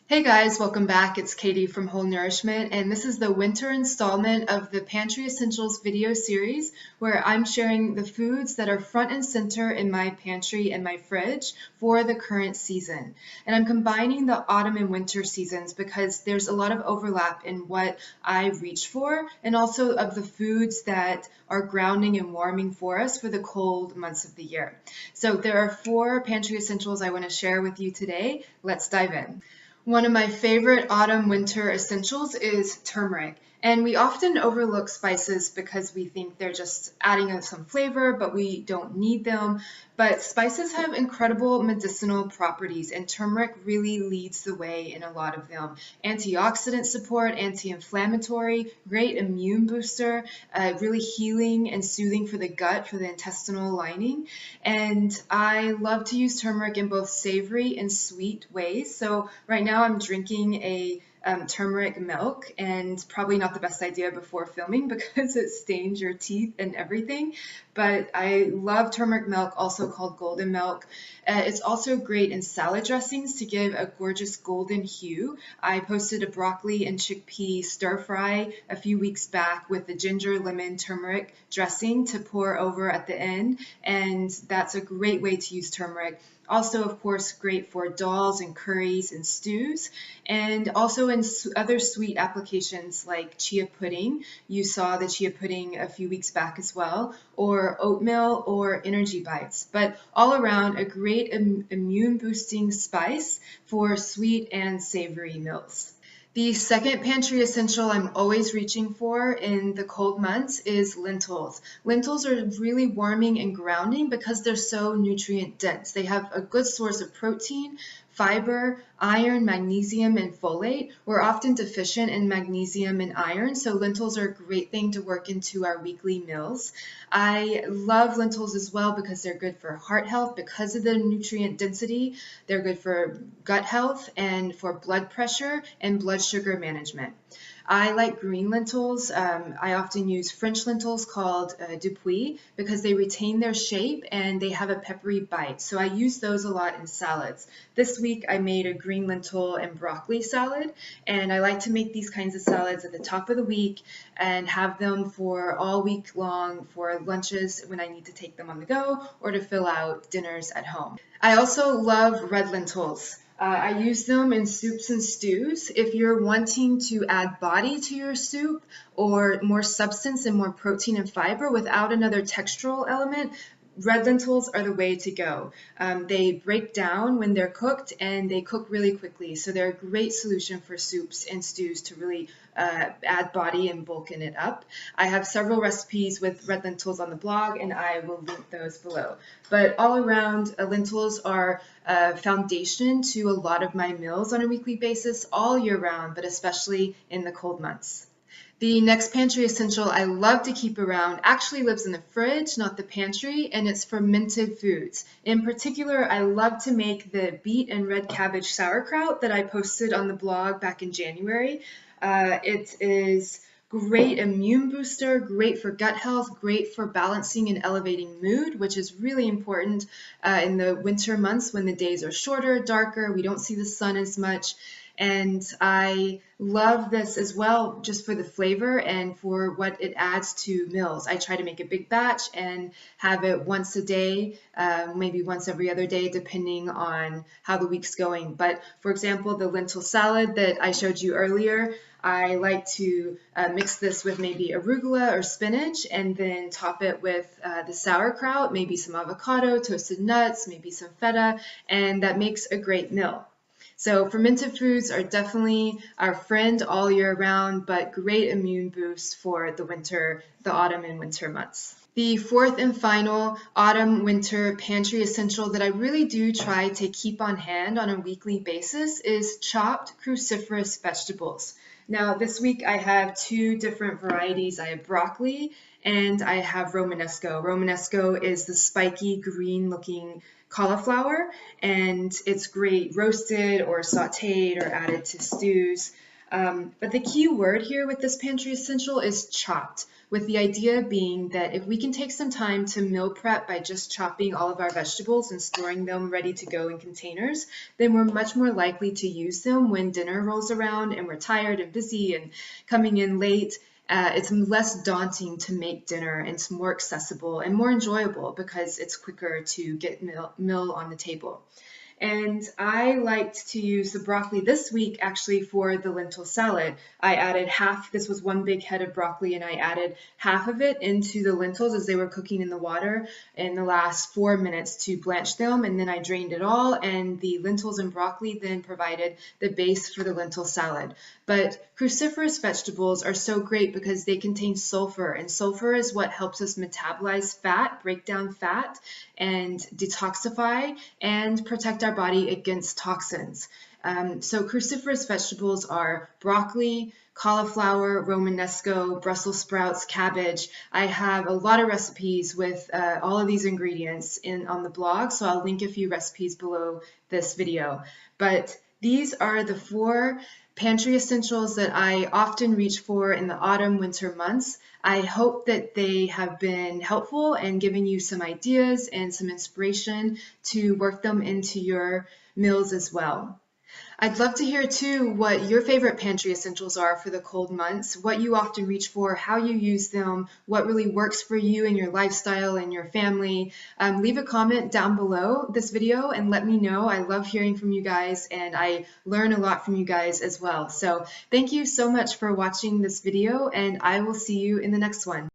Hey guys, welcome back. It's Katie from Whole Nourishment, and this is the winter installment of the Pantry Essentials video series where I'm sharing the foods that are front and center in my pantry and my fridge for the current season. And I'm combining the autumn and winter seasons because there's a lot of overlap in what I reach for and also of the foods that are grounding and warming for us for the cold months of the year. So there are 4 pantry essentials I want to share with you today. Let's dive in. One of my favorite autumn winter essentials is turmeric. And we often overlook spices because we think they're just adding some flavor, but we don't need them. But spices have incredible medicinal properties, and turmeric really leads the way in a lot of them. Antioxidant support, anti-inflammatory, great immune booster, really healing and soothing for the gut, for the intestinal lining. And I love to use turmeric in both savory and sweet ways. So right now I'm drinking a turmeric milk, and probably not the best idea before filming because it stains your teeth and everything. But I love turmeric milk, also called golden milk. It's also great in salad dressings to give a gorgeous golden hue. I posted a broccoli and chickpea stir fry a few weeks back with the ginger, lemon, turmeric dressing to pour over at the end, and that's a great way to use turmeric. Also, of course, great for dals and curries and stews, and also in other sweet applications like chia pudding. You saw the chia pudding a few weeks back as well, or oatmeal or energy bites. But all around, a great immune boosting spice for sweet and savory meals. The second pantry essential I'm always reaching for in the cold months is lentils. Lentils are really warming and grounding because they're so nutrient dense. They have a good source of protein, fiber, iron, magnesium, and folate. We're often deficient in magnesium and iron, so lentils are a great thing to work into our weekly meals. I love lentils as well because they're good for heart health because of the nutrient density. They're good for gut health and for blood pressure and blood sugar management. I like green lentils. I often use French lentils called dupuis because they retain their shape and they have a peppery bite. So I use those a lot in salads. This week I made a green lentil and broccoli salad, and I like to make these kinds of salads at the top of the week and have them for all week long for lunches when I need to take them on the go or to fill out dinners at home. I also love red lentils. I use them in soups and stews. If you're wanting to add body to your soup or more substance and more protein and fiber without another textural element, red lentils are the way to go. They break down when they're cooked and they cook really quickly. So they're a great solution for soups and stews to really add body and bulken it up. I have several recipes with red lentils on the blog, and I will link those below. But all around, lentils are a foundation to a lot of my meals on a weekly basis all year round, but especially in the cold months. The next pantry essential I love to keep around actually lives in the fridge, not the pantry, and it's fermented foods. In particular, I love to make the beet and red cabbage sauerkraut that I posted on the blog back in January. It is great immune booster, great for gut health, great for balancing and elevating mood, which is really important in the winter months when the days are shorter, darker, we don't see the sun as much. And I love this as well just for the flavor and for what it adds to meals. I try to make a big batch and have it once a day, maybe once every other day, depending on how the week's going. But for example, the lentil salad that I showed you earlier, I like to mix this with maybe arugula or spinach and then top it with the sauerkraut, maybe some avocado, toasted nuts, maybe some feta, and that makes a great meal. So fermented foods are definitely our friend all year round, but great immune boost for the autumn and winter months. The fourth and final autumn-winter pantry essential that I really do try to keep on hand on a weekly basis is chopped cruciferous vegetables. Now this week I have 2 different varieties. I have broccoli and I have Romanesco. Romanesco is the spiky green looking cauliflower, and it's great roasted or sauteed or added to stews. But the key word here with this pantry essential is chopped, with the idea being that if we can take some time to meal prep by just chopping all of our vegetables and storing them ready to go in containers, then we're much more likely to use them when dinner rolls around and we're tired and busy and coming in late. It's less daunting to make dinner, and it's more accessible and more enjoyable because it's quicker to get meal on the table. And I liked to use the broccoli this week actually for the lentil salad. I added half, this was one big head of broccoli, and I added half of it into the lentils as they were cooking in the water in the last 4 minutes to blanch them. And then I drained it all, and the lentils and broccoli then provided the base for the lentil salad. But cruciferous vegetables are so great because they contain sulfur, and sulfur is what helps us metabolize fat, break down fat, and detoxify and protect our body against toxins. So cruciferous vegetables are broccoli, cauliflower, Romanesco, Brussels sprouts, cabbage. I have a lot of recipes with all of these ingredients on the blog, so I'll link a few recipes below this video. But these are the 4 pantry essentials that I often reach for in the autumn, winter months. I hope that they have been helpful and given you some ideas and some inspiration to work them into your meals as well. I'd love to hear too what your favorite pantry essentials are for the cold months, what you often reach for, how you use them, what really works for you and your lifestyle and your family. Leave a comment down below this video and let me know. I love hearing from you guys, and I learn a lot from you guys as well. So thank you so much for watching this video, and I will see you in the next one.